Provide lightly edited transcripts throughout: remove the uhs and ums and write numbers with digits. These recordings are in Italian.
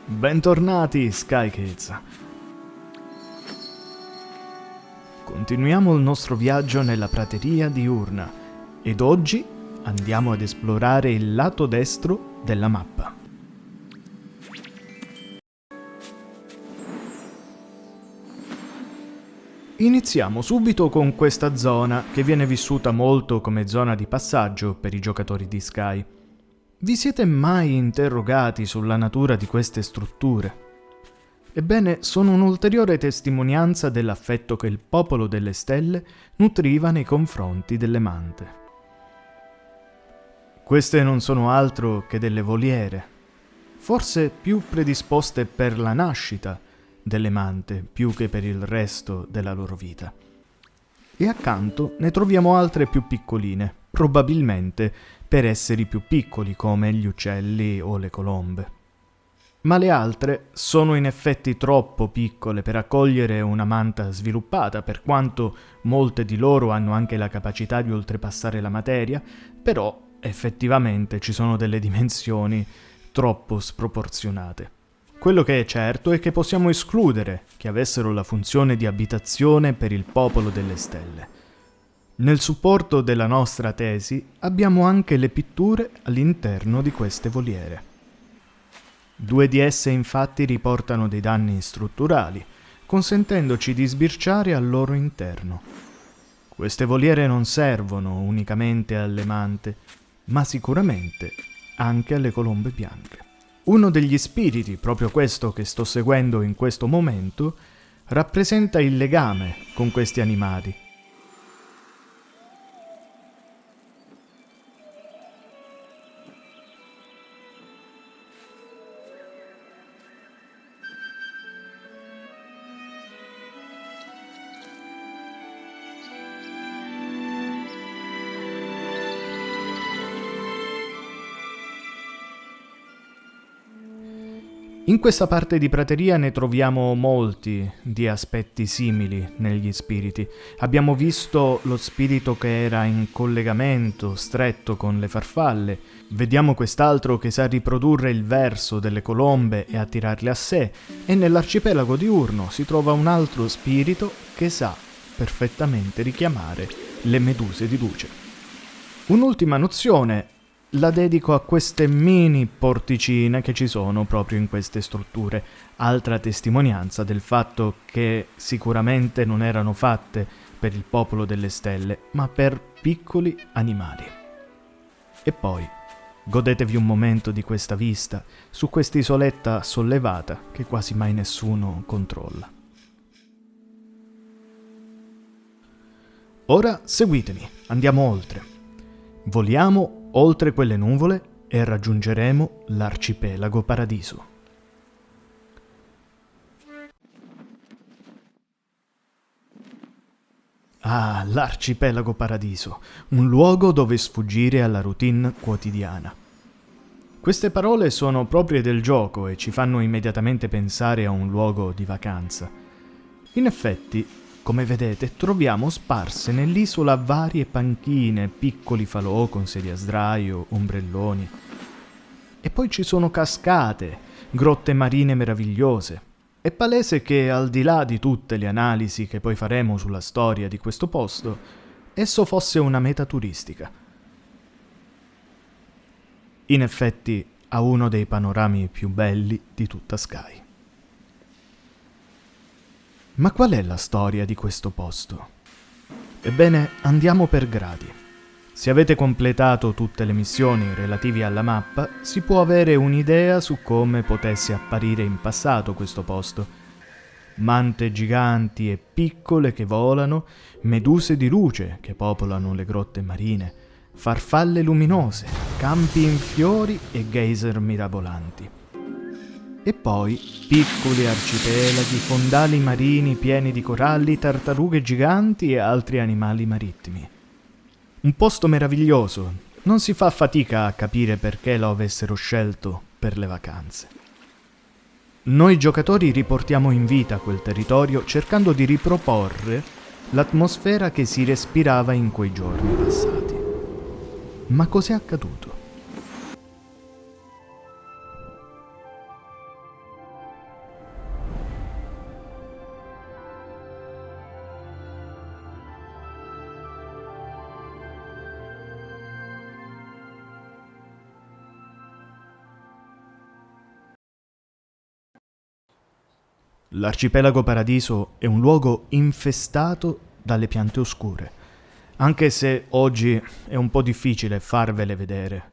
Bentornati Sky Kids. Continuiamo il nostro viaggio nella prateria diurna ed oggi andiamo ad esplorare il lato destro della mappa. Iniziamo subito con questa zona che viene vissuta molto come zona di passaggio per i giocatori di Sky. Vi siete mai interrogati sulla natura di queste strutture? Ebbene, sono un'ulteriore testimonianza dell'affetto che il popolo delle stelle nutriva nei confronti delle mante. Queste non sono altro che delle voliere, forse più predisposte per la nascita delle mante più che per il resto della loro vita. E accanto ne troviamo altre più piccoline, probabilmente per esseri più piccoli come gli uccelli o le colombe. Ma le altre sono in effetti troppo piccole per accogliere una manta sviluppata, per quanto molte di loro hanno anche la capacità di oltrepassare la materia, però effettivamente ci sono delle dimensioni troppo sproporzionate. Quello che è certo è che possiamo escludere che avessero la funzione di abitazione per il popolo delle stelle. Nel supporto della nostra tesi abbiamo anche le pitture all'interno di queste voliere. 2 di esse infatti riportano dei danni strutturali, consentendoci di sbirciare al loro interno. Queste voliere non servono unicamente alle mante, ma sicuramente anche alle colombe bianche. Uno degli spiriti, proprio questo che sto seguendo in questo momento, rappresenta il legame con questi animali. In questa parte di prateria ne troviamo molti di aspetti simili negli spiriti. Abbiamo visto lo spirito che era in collegamento stretto con le farfalle, vediamo quest'altro che sa riprodurre il verso delle colombe e attirarle a sé, e nell'arcipelago diurno si trova un altro spirito che sa perfettamente richiamare le meduse di luce. Un'ultima nozione la dedico a queste mini porticine che ci sono proprio in queste strutture, altra testimonianza del fatto che sicuramente non erano fatte per il popolo delle stelle, ma per piccoli animali. E poi, godetevi un momento di questa vista su quest'isoletta sollevata che quasi mai nessuno controlla. Ora seguitemi, andiamo oltre. Voliamo oltre quelle nuvole e raggiungeremo l'arcipelago Paradiso. Ah, l'arcipelago Paradiso, un luogo dove sfuggire alla routine quotidiana. Queste parole sono proprie del gioco e ci fanno immediatamente pensare a un luogo di vacanza. In effetti, come vedete, troviamo sparse nell'isola varie panchine, piccoli falò con sedie a sdraio, ombrelloni. E poi ci sono cascate, grotte marine meravigliose. È palese che, al di là di tutte le analisi che poi faremo sulla storia di questo posto, esso fosse una meta turistica. In effetti, ha uno dei panorami più belli di tutta Sky. Ma qual è la storia di questo posto? Ebbene, andiamo per gradi. Se avete completato tutte le missioni relative alla mappa, si può avere un'idea su come potesse apparire in passato questo posto. Mante giganti e piccole che volano, meduse di luce che popolano le grotte marine, farfalle luminose, campi in fiori e geyser mirabolanti. E poi piccoli arcipelaghi, fondali marini pieni di coralli, tartarughe giganti e altri animali marittimi. Un posto meraviglioso, non si fa fatica a capire perché lo avessero scelto per le vacanze. Noi giocatori riportiamo in vita quel territorio cercando di riproporre l'atmosfera che si respirava in quei giorni passati. Ma cos'è accaduto? L'arcipelago Paradiso è un luogo infestato dalle piante oscure, anche se oggi è un po' difficile farvele vedere,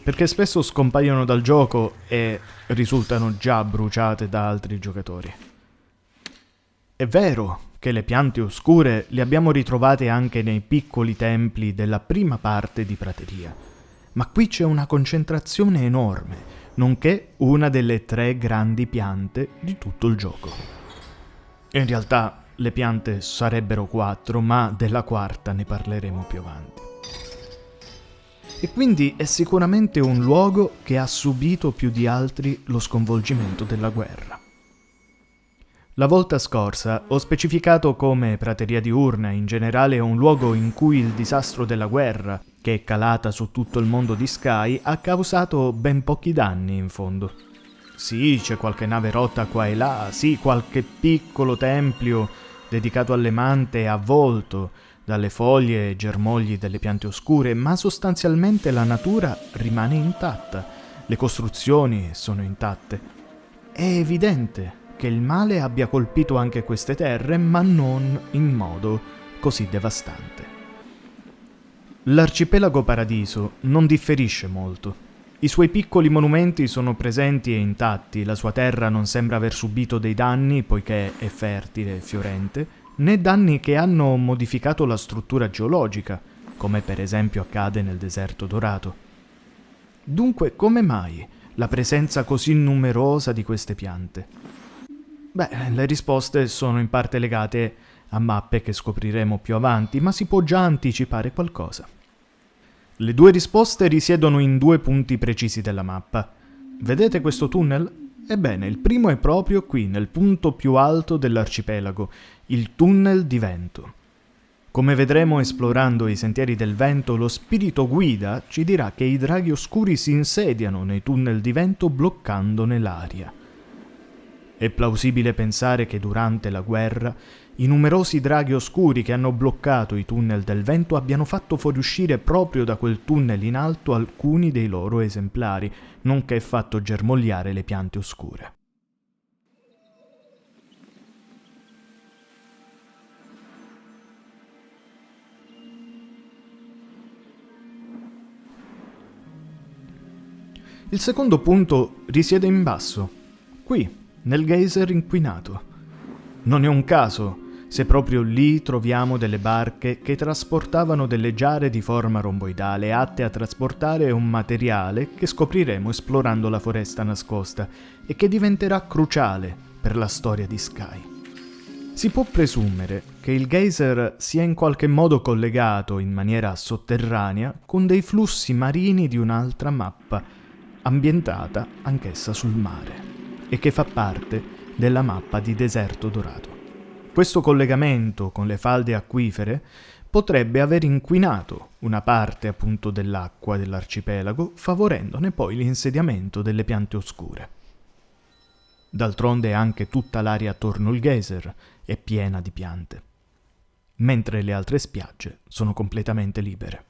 perché spesso scompaiono dal gioco e risultano già bruciate da altri giocatori. È vero che le piante oscure le abbiamo ritrovate anche nei piccoli templi della prima parte di Prateria, ma qui c'è una concentrazione enorme, nonché una delle 3 grandi piante di tutto il gioco. In realtà le piante sarebbero 4, ma della quarta ne parleremo più avanti. E quindi è sicuramente un luogo che ha subito più di altri lo sconvolgimento della guerra. La volta scorsa ho specificato come Prateria Diurna in generale è un luogo in cui il disastro della guerra, che è calata su tutto il mondo di Sky, ha causato ben pochi danni in fondo. Sì, c'è qualche nave rotta qua e là, sì, qualche piccolo tempio dedicato alle mante avvolto dalle foglie e germogli delle piante oscure, ma sostanzialmente la natura rimane intatta, le costruzioni sono intatte. È evidente che il male abbia colpito anche queste terre, ma non in modo così devastante. L'arcipelago Paradiso non differisce molto. I suoi piccoli monumenti sono presenti e intatti, la sua terra non sembra aver subito dei danni poiché è fertile e fiorente, né danni che hanno modificato la struttura geologica, come per esempio accade nel deserto dorato. Dunque, come mai la presenza così numerosa di queste piante? Beh, le risposte sono in parte legate a mappe che scopriremo più avanti, ma si può già anticipare qualcosa. Le 2 risposte risiedono in 2 punti precisi della mappa. Vedete questo tunnel? Ebbene, il primo è proprio qui, nel punto più alto dell'arcipelago, il tunnel di vento. Come vedremo esplorando i sentieri del vento, lo spirito guida ci dirà che i draghi oscuri si insediano nei tunnel di vento bloccandone l'aria. È plausibile pensare che durante la guerra i numerosi draghi oscuri che hanno bloccato i tunnel del vento abbiano fatto fuoriuscire proprio da quel tunnel in alto alcuni dei loro esemplari, nonché fatto germogliare le piante oscure. Il secondo punto risiede in basso, qui, nel geyser inquinato. Non è un caso se proprio lì troviamo delle barche che trasportavano delle giare di forma romboidale atte a trasportare un materiale che scopriremo esplorando la foresta nascosta e che diventerà cruciale per la storia di Sky. Si può presumere che il geyser sia in qualche modo collegato in maniera sotterranea con dei flussi marini di un'altra mappa, ambientata anch'essa sul mare, e che fa parte della mappa di Deserto Dorato. Questo collegamento con le falde acquifere potrebbe aver inquinato una parte appunto dell'acqua dell'arcipelago, favorendone poi l'insediamento delle piante oscure. D'altronde anche tutta l'area attorno al geyser è piena di piante, mentre le altre spiagge sono completamente libere.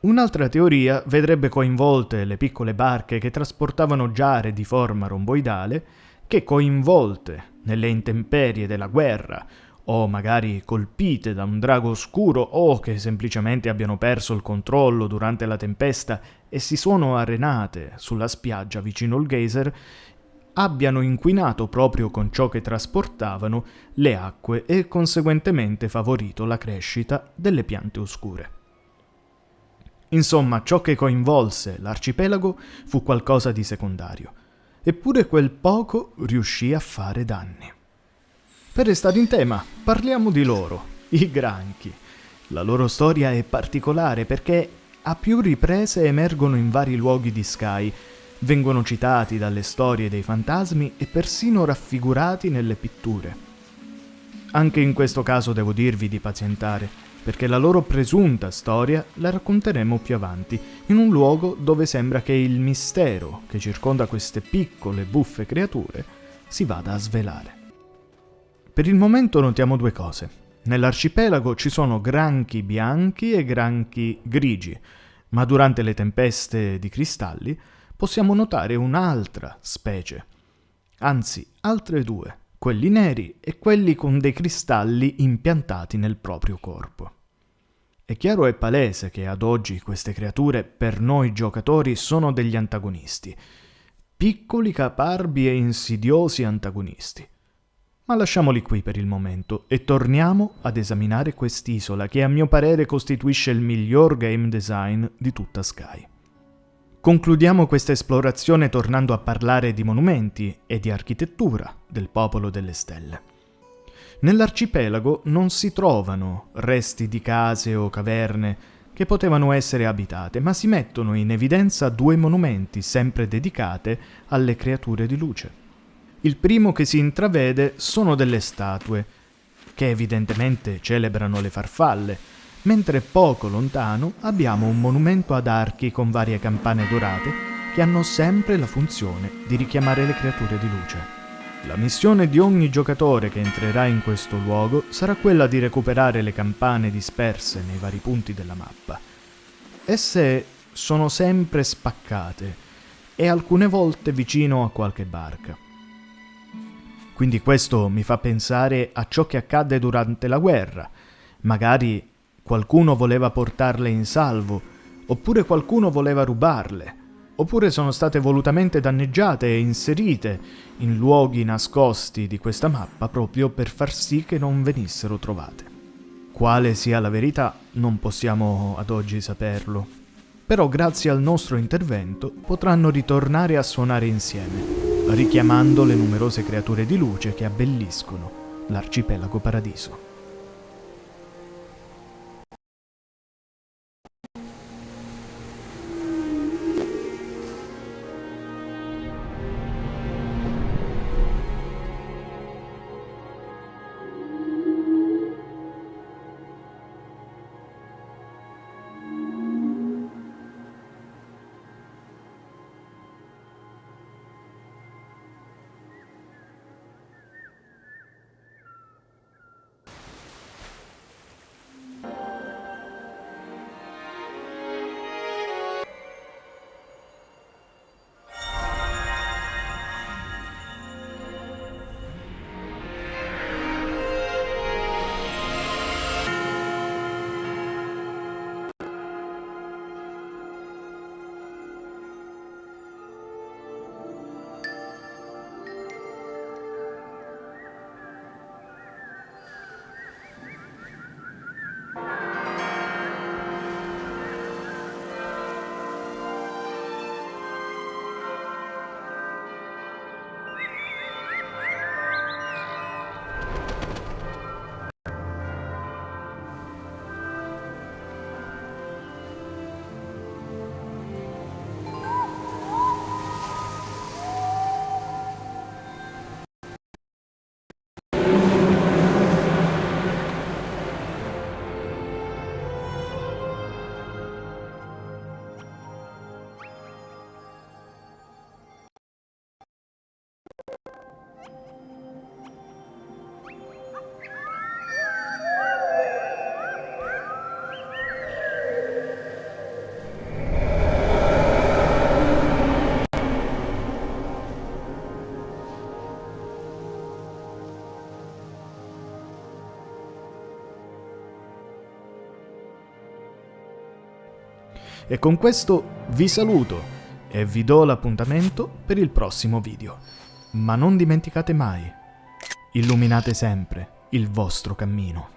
Un'altra teoria vedrebbe coinvolte le piccole barche che trasportavano giare di forma romboidale che, coinvolte nelle intemperie della guerra o magari colpite da un drago oscuro o che semplicemente abbiano perso il controllo durante la tempesta e si sono arenate sulla spiaggia vicino al geyser, abbiano inquinato proprio con ciò che trasportavano le acque e conseguentemente favorito la crescita delle piante oscure. Insomma, ciò che coinvolse l'arcipelago fu qualcosa di secondario, eppure quel poco riuscì a fare danni. Per restare in tema, parliamo di loro, i granchi. La loro storia è particolare perché a più riprese emergono in vari luoghi di Sky, vengono citati dalle storie dei fantasmi e persino raffigurati nelle pitture. Anche in questo caso devo dirvi di pazientare, perché la loro presunta storia la racconteremo più avanti, in un luogo dove sembra che il mistero che circonda queste piccole, buffe creature si vada a svelare. Per il momento notiamo 2 cose. Nell'arcipelago ci sono granchi bianchi e granchi grigi, ma durante le tempeste di cristalli possiamo notare un'altra specie. Anzi, altre due, quelli neri e quelli con dei cristalli impiantati nel proprio corpo. È chiaro e palese che ad oggi queste creature per noi giocatori sono degli antagonisti, piccoli, caparbi e insidiosi antagonisti. Ma lasciamoli qui per il momento e torniamo ad esaminare quest'isola che a mio parere costituisce il miglior game design di tutta Sky. Concludiamo questa esplorazione tornando a parlare di monumenti e di architettura del popolo delle stelle. Nell'arcipelago non si trovano resti di case o caverne che potevano essere abitate, ma si mettono in evidenza due monumenti sempre dedicate alle creature di luce. Il primo che si intravede sono delle statue, che evidentemente celebrano le farfalle, mentre poco lontano abbiamo un monumento ad archi con varie campane dorate che hanno sempre la funzione di richiamare le creature di luce. La missione di ogni giocatore che entrerà in questo luogo sarà quella di recuperare le campane disperse nei vari punti della mappa. Esse sono sempre spaccate e alcune volte vicino a qualche barca. Quindi questo mi fa pensare a ciò che accadde durante la guerra. Magari qualcuno voleva portarle in salvo, oppure qualcuno voleva rubarle. Oppure sono state volutamente danneggiate e inserite in luoghi nascosti di questa mappa proprio per far sì che non venissero trovate. Quale sia la verità non possiamo ad oggi saperlo, però grazie al nostro intervento potranno ritornare a suonare insieme, richiamando le numerose creature di luce che abbelliscono l'arcipelago paradiso. E con questo vi saluto e vi do l'appuntamento per il prossimo video. Ma non dimenticate mai, illuminate sempre il vostro cammino.